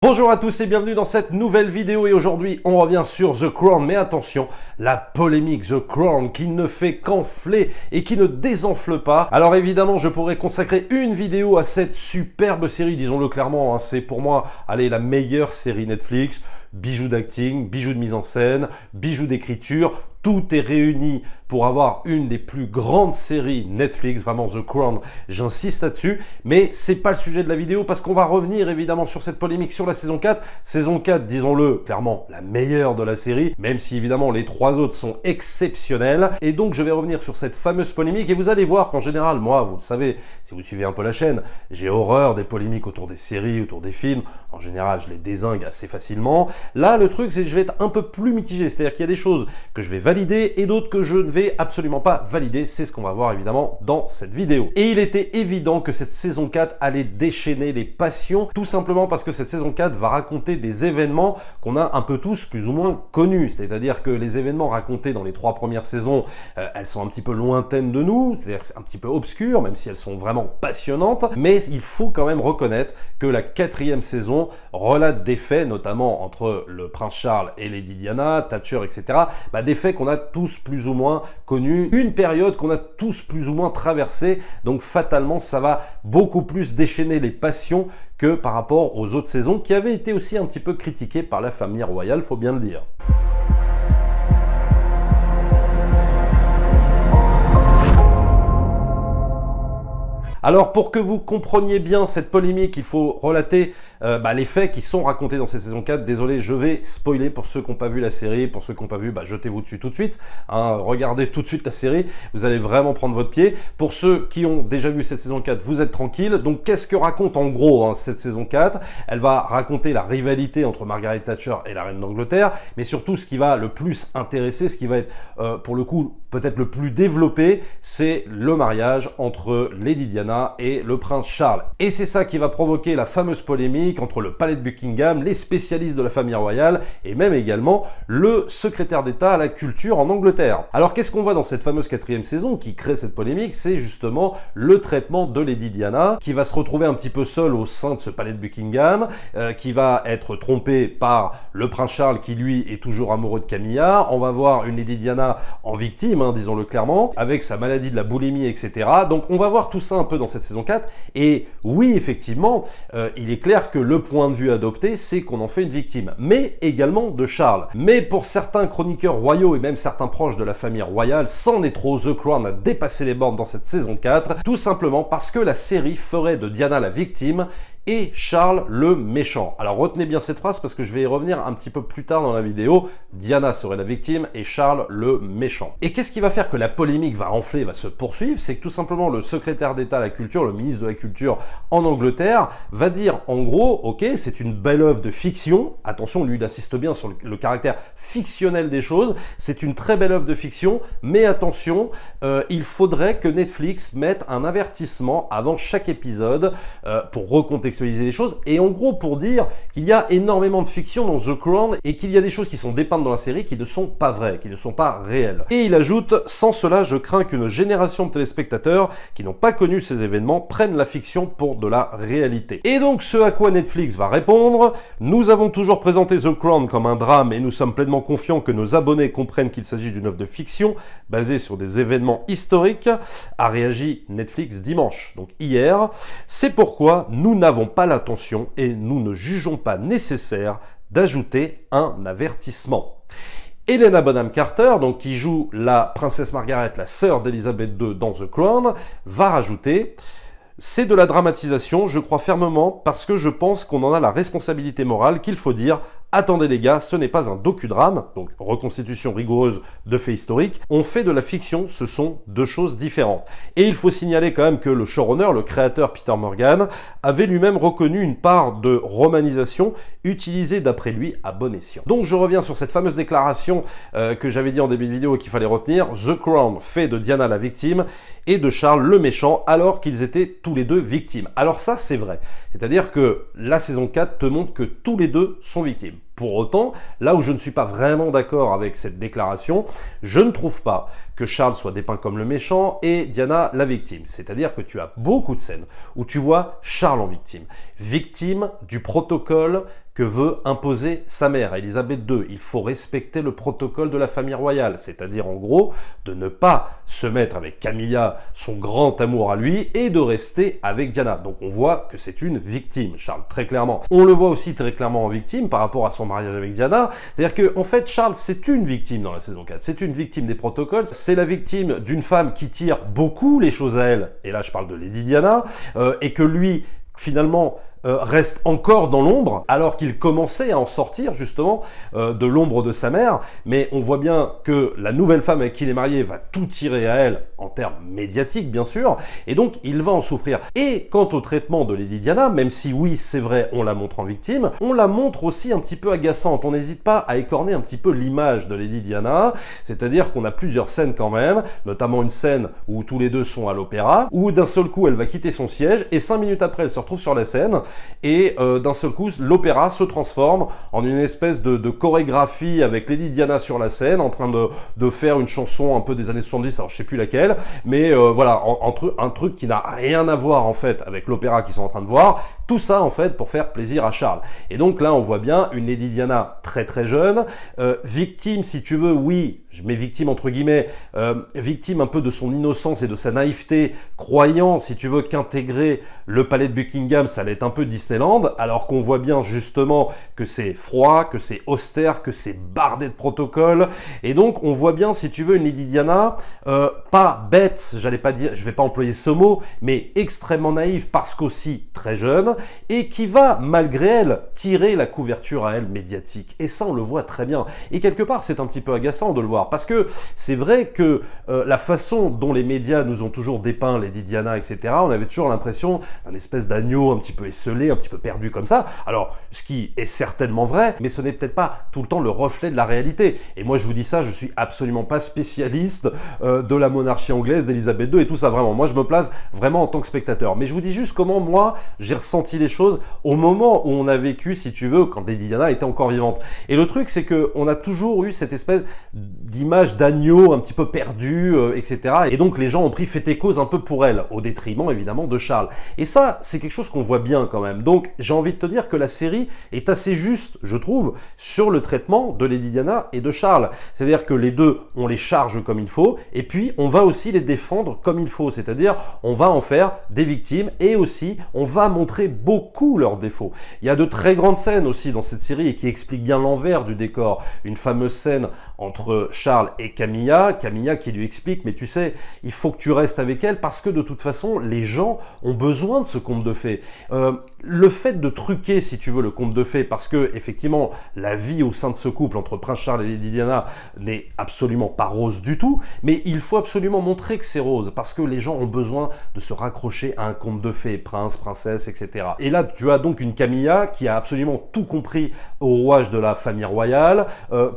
Bonjour à tous et bienvenue dans cette nouvelle vidéo et aujourd'hui on revient sur The Crown, mais attention, la polémique The Crown qui ne fait qu'enfler et qui ne désenfle pas. Alors évidemment je pourrais consacrer une vidéo à cette superbe série, disons-le clairement, c'est pour moi, allez, la meilleure série Netflix, bijoux d'acting, bijoux de mise en scène, bijoux d'écriture, tout est réuni pour avoir une des plus grandes séries Netflix, vraiment The Crown, j'insiste là-dessus, mais c'est pas le sujet de la vidéo parce qu'on va revenir évidemment sur cette polémique sur la saison 4. Saison 4, disons-le, clairement la meilleure de la série, même si évidemment les trois autres sont exceptionnels. Et donc je vais revenir sur cette fameuse polémique et vous allez voir qu'en général, moi, vous le savez, si vous suivez un peu la chaîne, j'ai horreur des polémiques autour des séries, autour des films. En général, je les dézingue assez facilement. Là, le truc, c'est que je vais être un peu plus mitigé, c'est-à-dire qu'il y a des choses que je vais valider et d'autres que je ne vais absolument pas valider. C'est ce qu'on va voir évidemment dans cette vidéo. Et il était évident que cette saison 4 allait déchaîner les passions, tout simplement parce que cette saison 4 va raconter des événements qu'on a un peu tous plus ou moins connus. C'est-à-dire que les événements racontés dans les trois premières saisons, elles sont un petit peu lointaines de nous, c'est-à-dire un petit peu obscures, même si elles sont vraiment passionnantes. Mais il faut quand même reconnaître que la quatrième saison relate des faits, notamment entre le prince Charles et Lady Diana, Thatcher, etc. Des faits qu'on a tous plus ou moins connus, une période qu'on a tous plus ou moins traversée, donc fatalement ça va beaucoup plus déchaîner les passions que par rapport aux autres saisons qui avaient été aussi un petit peu critiquées par la famille royale, faut bien le dire. Alors pour que vous compreniez bien cette polémique, il faut relater les faits qui sont racontés dans cette saison 4. Désolé, je vais spoiler pour ceux qui n'ont pas vu la série, pour ceux qui n'ont pas vu, jetez-vous dessus tout de suite, regardez tout de suite la série, vous allez vraiment prendre votre pied. Pour ceux qui ont déjà vu cette saison 4, vous êtes tranquille. Donc qu'est-ce que raconte en gros cette saison 4? Elle va raconter la rivalité entre Margaret Thatcher et la reine d'Angleterre, mais surtout ce qui va le plus intéresser, ce qui va être pour le coup peut-être le plus développé, c'est le mariage entre Lady Diana et le prince Charles. Et c'est ça qui va provoquer la fameuse polémique entre le palais de Buckingham, les spécialistes de la famille royale et même également le secrétaire d'État à la culture en Angleterre. Alors qu'est-ce qu'on voit dans cette fameuse quatrième saison qui crée cette polémique? C'est justement le traitement de Lady Diana qui va se retrouver un petit peu seule au sein de ce palais de Buckingham, qui va être trompée par le prince Charles qui lui est toujours amoureux de Camilla. On va voir une Lady Diana en victime, disons-le clairement, avec sa maladie de la boulimie, etc. Donc on va voir tout ça un peu dans cette saison 4, et oui, effectivement, il est clair que le point de vue adopté, c'est qu'on en fait une victime, mais également de Charles. Mais pour certains chroniqueurs royaux et même certains proches de la famille royale, c'en est trop, The Crown a dépassé les bornes dans cette saison 4, tout simplement parce que la série ferait de Diana la victime et Charles le méchant. Alors retenez bien cette phrase parce que je vais y revenir un petit peu plus tard dans la vidéo. Diana serait la victime et Charles le méchant. Et qu'est-ce qui va faire que la polémique va enfler, va se poursuivre? C'est que tout simplement le secrétaire d'État à la culture, le ministre de la culture en Angleterre, va dire en gros, ok, c'est une belle œuvre de fiction. Attention, lui il insiste bien sur le caractère fictionnel des choses. C'est une très belle œuvre de fiction, mais attention, il faudrait que Netflix mette un avertissement avant chaque épisode pour recontextualiser les choses, et en gros pour dire qu'il y a énormément de fiction dans The Crown et qu'il y a des choses qui sont dépeintes dans la série qui ne sont pas vraies, qui ne sont pas réelles. Et il ajoute, sans cela je crains qu'une génération de téléspectateurs qui n'ont pas connu ces événements prennent la fiction pour de la réalité. Et donc ce à quoi Netflix va répondre: nous avons toujours présenté The Crown comme un drame et nous sommes pleinement confiants que nos abonnés comprennent qu'il s'agit d'une œuvre de fiction basée sur des événements historiques, a réagi Netflix dimanche, donc hier. C'est pourquoi nous n'avons pas l'intention et nous ne jugeons pas nécessaire d'ajouter un avertissement. Helena Bonham Carter, donc qui joue la princesse Margaret, la sœur d'Elisabeth II dans The Crown, va rajouter: c'est de la dramatisation, je crois fermement, parce que je pense qu'on en a la responsabilité morale, qu'il faut dire: attendez les gars, ce n'est pas un docudrame, donc reconstitution rigoureuse de faits historiques, on fait de la fiction, ce sont deux choses différentes. Et il faut signaler quand même que le showrunner, le créateur Peter Morgan, avait lui-même reconnu une part de romanisation utilisée d'après lui à bon escient. Donc je reviens sur cette fameuse déclaration que j'avais dit en début de vidéo et qu'il fallait retenir: The Crown fait de Diana la victime et de Charles le méchant, alors qu'ils étaient tous les deux victimes. Alors ça, c'est vrai. C'est-à-dire que la saison 4 te montre que tous les deux sont victimes. Pour autant, là où je ne suis pas vraiment d'accord avec cette déclaration, je ne trouve pas que Charles soit dépeint comme le méchant et Diana la victime. C'est-à-dire que tu as beaucoup de scènes où tu vois Charles en victime. Victime du protocole que veut imposer sa mère, Élisabeth II. Il faut respecter le protocole de la famille royale, c'est-à-dire en gros de ne pas se mettre avec Camilla, son grand amour à lui, et de rester avec Diana. Donc on voit que c'est une victime, Charles, très clairement. On le voit aussi très clairement en victime par rapport à son mariage avec Diana, c'est-à-dire que en fait Charles c'est une victime dans la saison 4, c'est une victime des protocoles, c'est la victime d'une femme qui tire beaucoup les choses à elle, et là je parle de Lady Diana, et que lui finalement reste encore dans l'ombre, alors qu'il commençait à en sortir justement de l'ombre de sa mère, mais on voit bien que la nouvelle femme avec qui il est marié va tout tirer à elle, en termes médiatiques bien sûr, et donc il va en souffrir. Et quant au traitement de Lady Diana, même si oui c'est vrai on la montre en victime, on la montre aussi un petit peu agaçante, on n'hésite pas à écorner un petit peu l'image de Lady Diana, c'est-à-dire qu'on a plusieurs scènes quand même, notamment une scène où tous les deux sont à l'opéra, où d'un seul coup elle va quitter son siège, et 5 minutes après elle se retrouve sur la scène, et d'un seul coup, l'opéra se transforme en une espèce de chorégraphie avec Lady Diana sur la scène, en train de faire une chanson un peu des années 70, alors je sais plus laquelle, mais voilà, un truc qui n'a rien à voir en fait avec l'opéra qu'ils sont en train de voir, tout ça en fait pour faire plaisir à Charles. Et donc là, on voit bien une Lady Diana très très jeune, victime si tu veux, oui, je mets victime entre guillemets, victime un peu de son innocence et de sa naïveté, croyant si tu veux qu'intégrer le palais de Buckingham, ça allait être un peu Disneyland, alors qu'on voit bien justement que c'est froid, que c'est austère, que c'est bardé de protocoles, et donc on voit bien si tu veux une Lady Diana, pas bête, j'allais pas dire, je vais pas employer ce mot, mais extrêmement naïve parce qu'aussi très jeune, et qui va malgré elle tirer la couverture à elle médiatique, et ça on le voit très bien, et quelque part c'est un petit peu agaçant de le voir, parce que c'est vrai que la façon dont les médias nous ont toujours dépeint Lady Diana, etc., on avait toujours l'impression d'un espèce d'agneau un petit peu esselé, un petit peu perdu comme ça. Alors, ce qui est certainement vrai, mais ce n'est peut-être pas tout le temps le reflet de la réalité. Et moi, je vous dis ça, je suis absolument pas spécialiste de la monarchie anglaise, d'Élisabeth II et tout ça, vraiment. Moi, je me place vraiment en tant que spectateur. Mais je vous dis juste comment, moi, j'ai ressenti les choses au moment où on a vécu, si tu veux, quand Lady Diana était encore vivante. Et le truc, c'est qu'on a toujours eu cette espèce d'image d'agneau un petit peu perdu, etc. Et donc, les gens ont pris fait et cause un peu pour elle, au détriment, évidemment, de Charles. Et ça, c'est quelque chose qu'on voit bien quand même. Donc, j'ai envie de te dire que la série est assez juste, je trouve, sur le traitement de Lady Diana et de Charles. C'est-à-dire que les deux, on les charge comme il faut, et puis on va aussi les défendre comme il faut. C'est-à-dire, on va en faire des victimes, et aussi, on va montrer beaucoup leurs défauts. Il y a de très grandes scènes aussi dans cette série, et qui expliquent bien l'envers du décor. Une fameuse scène entre Charles et Camilla qui lui explique, mais tu sais, il faut que tu restes avec elle, parce que de toute façon, les gens ont besoin de ce conte de fées. Le fait de truquer, si tu veux, le conte de fées, parce que effectivement, la vie au sein de ce couple entre Prince Charles et Lady Diana n'est absolument pas rose du tout, mais il faut absolument montrer que c'est rose, parce que les gens ont besoin de se raccrocher à un conte de fées, prince, princesse, etc. Et là, tu as donc une Camilla qui a absolument tout compris au rouage de la famille royale,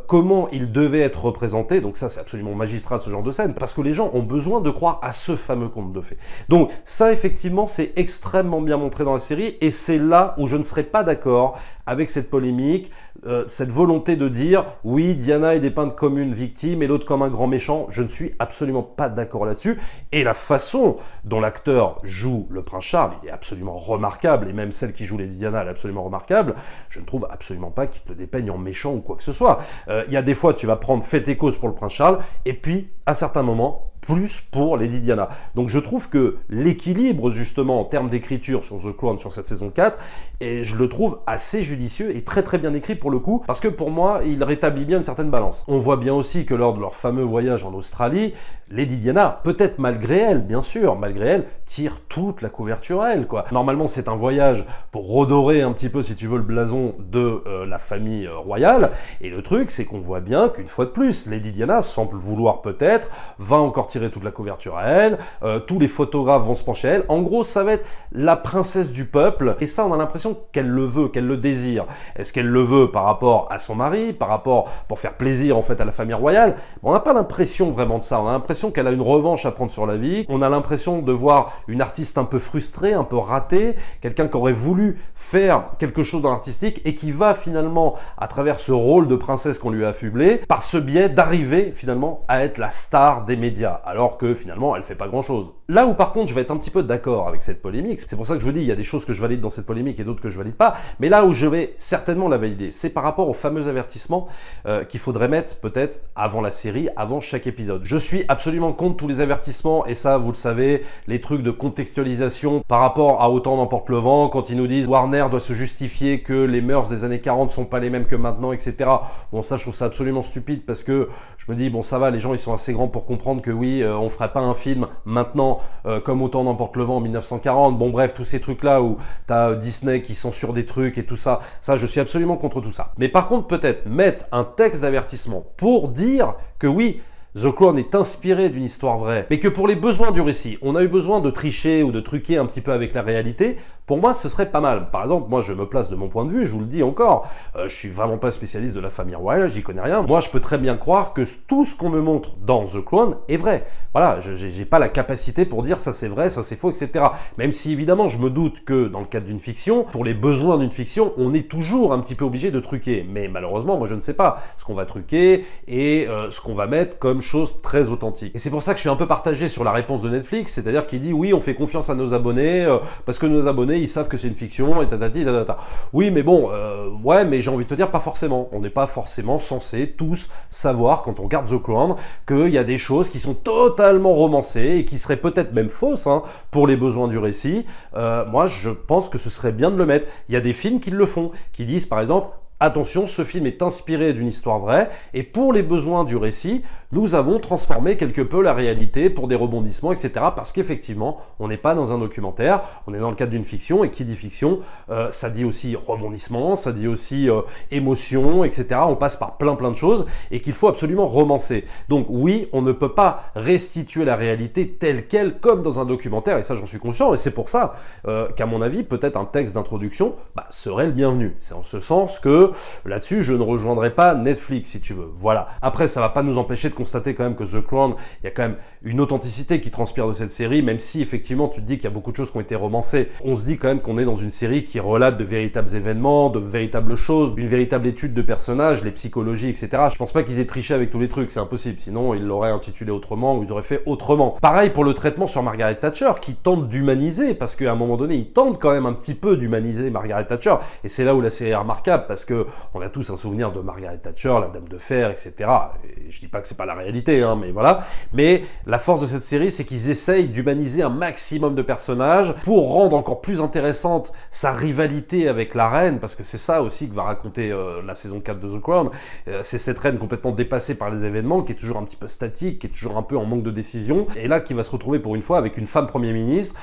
comment il devait être représenté, donc ça c'est absolument magistral ce genre de scène, parce que les gens ont besoin de croire à ce fameux conte de fées. Donc ça effectivement c'est extrêmement bien montré dans la série, et c'est là où je ne serais pas d'accord avec cette polémique, cette volonté de dire oui, Diana est dépeinte comme une victime et l'autre comme un grand méchant. Je ne suis absolument pas d'accord là-dessus, et la façon dont l'acteur joue le prince Charles, il est absolument remarquable, et même celle qui joue Lady Diana, elle est absolument remarquable. Je ne trouve absolument pas qu'il le dépeigne en méchant ou quoi que ce soit. Il y a des fois tu vas prendre fait et cause pour le prince Charles, et puis à certains moments plus pour Lady Diana. Donc je trouve que l'équilibre justement en termes d'écriture sur The Crown, sur cette saison 4, et je le trouve assez judicieux et très très bien écrit pour le coup, parce que pour moi il rétablit bien une certaine balance. On voit bien aussi que lors de leur fameux voyage en Australie, Lady Diana, peut-être malgré elle, bien sûr, malgré elle, tire toute la couverture à elle, quoi. Normalement c'est un voyage pour redorer un petit peu, si tu veux, le blason de la famille royale, et le truc c'est qu'on voit bien qu'une fois de plus, Lady Diana, sans le vouloir peut-être, va encore tirer toute la couverture à elle, tous les photographes vont se pencher à elle. En gros, ça va être la princesse du peuple, et ça, on a l'impression qu'elle le veut, qu'elle le désire. Est-ce qu'elle le veut par rapport à son mari, par rapport pour faire plaisir en fait à la famille royale? On n'a pas l'impression vraiment de ça. On a l'impression l'impression qu'elle a une revanche à prendre sur la vie. On a l'impression de voir une artiste un peu frustrée, un peu ratée, quelqu'un qui aurait voulu faire quelque chose dans l'artistique et qui va finalement, à travers ce rôle de princesse qu'on lui a affublé, par ce biais d'arriver finalement à être la star des médias, alors que finalement elle fait pas grand chose. Là où par contre je vais être un petit peu d'accord avec cette polémique, c'est pour ça que je vous dis, il y a des choses que je valide dans cette polémique et d'autres que je valide pas, mais là où je vais certainement la valider, c'est par rapport au fameux avertissement qu'il faudrait mettre peut-être avant la série, avant chaque épisode. Je suis absolument contre tous les avertissements, et ça vous le savez, les trucs de contextualisation par rapport à Autant n'emporte le vent, quand ils nous disent Warner doit se justifier que les mœurs des années 40 sont pas les mêmes que maintenant, etc. Bon, ça je trouve ça absolument stupide, parce que je me dis, bon ça va, les gens ils sont assez grands pour comprendre que oui, on ferait pas un film maintenant comme Autant n'emporte le vent en 1940, bon bref, tous ces trucs là où t'as Disney qui censure des trucs et tout ça, je suis absolument contre tout ça. Mais par contre peut-être mettre un texte d'avertissement pour dire que oui, The Crown est inspiré d'une histoire vraie, mais que pour les besoins du récit, on a eu besoin de tricher ou de truquer un petit peu avec la réalité. Pour moi, ce serait pas mal. Par exemple, moi, je me place de mon point de vue, je vous le dis encore, je suis vraiment pas spécialiste de la famille royale, j'y connais rien. Moi, je peux très bien croire que tout ce qu'on me montre dans The Crown est vrai. Voilà, j'ai pas la capacité pour dire ça c'est vrai, ça c'est faux, etc. Même si, évidemment, je me doute que dans le cadre d'une fiction, pour les besoins d'une fiction, on est toujours un petit peu obligé de truquer. Mais malheureusement, moi, je ne sais pas ce qu'on va truquer et ce qu'on va mettre comme chose très authentique. Et c'est pour ça que je suis un peu partagé sur la réponse de Netflix, c'est-à-dire qu'il dit oui, on fait confiance à nos abonnés, parce que nos abonnés, ils savent que c'est une fiction, et tatati, tatata. Oui, mais bon, ouais, mais j'ai envie de te dire, pas forcément. On n'est pas forcément censé tous savoir, quand on regarde The Crown, qu'il y a des choses qui sont totalement romancées, et qui seraient peut-être même fausses, hein, pour les besoins du récit. Moi, je pense que ce serait bien de le mettre. Il y a des films qui le font, qui disent, par exemple, attention, ce film est inspiré d'une histoire vraie, et pour les besoins du récit, nous avons transformé quelque peu la réalité pour des rebondissements, etc. Parce qu'effectivement, on n'est pas dans un documentaire, on est dans le cadre d'une fiction, et qui dit fiction, ça dit aussi rebondissement, ça dit aussi émotion, etc. On passe par plein de choses, et qu'il faut absolument romancer. Donc oui, on ne peut pas restituer la réalité telle qu'elle, comme dans un documentaire, et ça j'en suis conscient, et c'est pour ça qu'à mon avis, peut-être un texte d'introduction serait le bienvenu. C'est en ce sens que là-dessus, je ne rejoindrai pas Netflix, si tu veux. Voilà. Après, ça va pas nous empêcher de constater quand même que The Crown, il y a quand même une authenticité qui transpire de cette série, même si effectivement tu te dis qu'il y a beaucoup de choses qui ont été romancées. On se dit quand même qu'on est dans une série qui relate de véritables événements, de véritables choses, une véritable étude de personnages, les psychologies, etc. Je pense pas qu'ils aient triché avec tous les trucs, c'est impossible. Sinon, ils l'auraient intitulé autrement ou ils auraient fait autrement. Pareil pour le traitement sur Margaret Thatcher, qui tente d'humaniser, parce qu'à un moment donné, ils tentent quand même un petit peu d'humaniser Margaret Thatcher. Et c'est là où la série est remarquable, parce que on a tous un souvenir de Margaret Thatcher, la Dame de Fer, etc. Et je dis pas que c'est pas la réalité, hein, mais voilà. Mais la force de cette série, c'est qu'ils essayent d'humaniser un maximum de personnages pour rendre encore plus intéressante sa rivalité avec la reine, parce que c'est ça aussi que va raconter la saison 4 de The Crown. C'est cette reine complètement dépassée par les événements, qui est toujours un petit peu statique, qui est toujours un peu en manque de décision, et là qui va se retrouver pour une fois avec une femme Premier ministre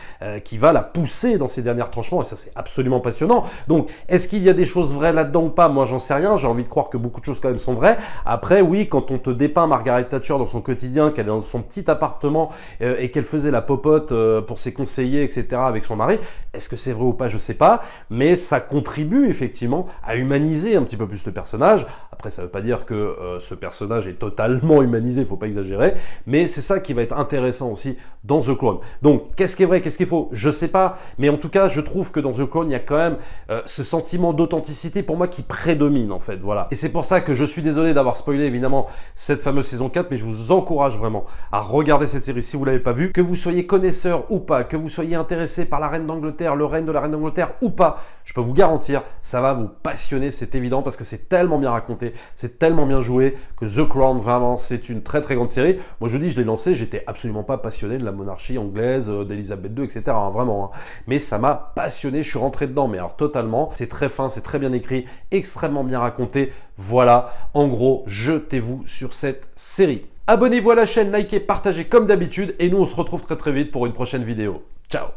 qui va la pousser dans ses derniers tranchements, et ça c'est absolument passionnant. Donc, est-ce qu'il y a des choses vraies là-dedans ou pas? Moi j'en sais rien, j'ai envie de croire que beaucoup de choses quand même sont vraies. Après oui, quand on te dépeint Margaret Thatcher dans son quotidien, qu'elle est dans son petit appartement et qu'elle faisait la popote pour ses conseillers, etc. avec son mari, est-ce que c'est vrai ou pas? Je sais pas, mais ça contribue effectivement à humaniser un petit peu plus le personnage. Après ça veut pas dire que ce personnage est totalement humanisé, faut pas exagérer, mais c'est ça qui va être intéressant aussi dans The Crown. Donc qu'est-ce qui est vrai, qu'est-ce qu'il faut? Je sais pas, mais en tout cas je trouve que dans The Crown il y a quand même ce sentiment d'authenticité pour moi qui prédomine en fait, voilà. Et c'est pour ça que je suis désolé d'avoir spoilé évidemment cette fameuse saison 4, mais je vous encourage vraiment à regarder cette série si vous l'avez pas vue, que vous soyez connaisseur ou pas, que vous soyez intéressé par la reine d'Angleterre, le règne de la reine d'Angleterre ou pas, je peux vous garantir, ça va vous passionner, c'est évident, parce que c'est tellement bien raconté, c'est tellement bien joué, que The Crown, vraiment, c'est une très très grande série. Moi je dis, je l'ai lancé, j'étais absolument pas passionné de la monarchie anglaise, d'Elisabeth II, etc. hein, vraiment, hein. Mais ça m'a passionné, je suis rentré dedans, mais alors totalement, c'est très fin, c'est très bien écrit, extrêmement bien raconté, voilà, en gros, jetez-vous sur cette série. Abonnez-vous à la chaîne, likez, partagez comme d'habitude, et nous on se retrouve très très vite pour une prochaine vidéo. Ciao!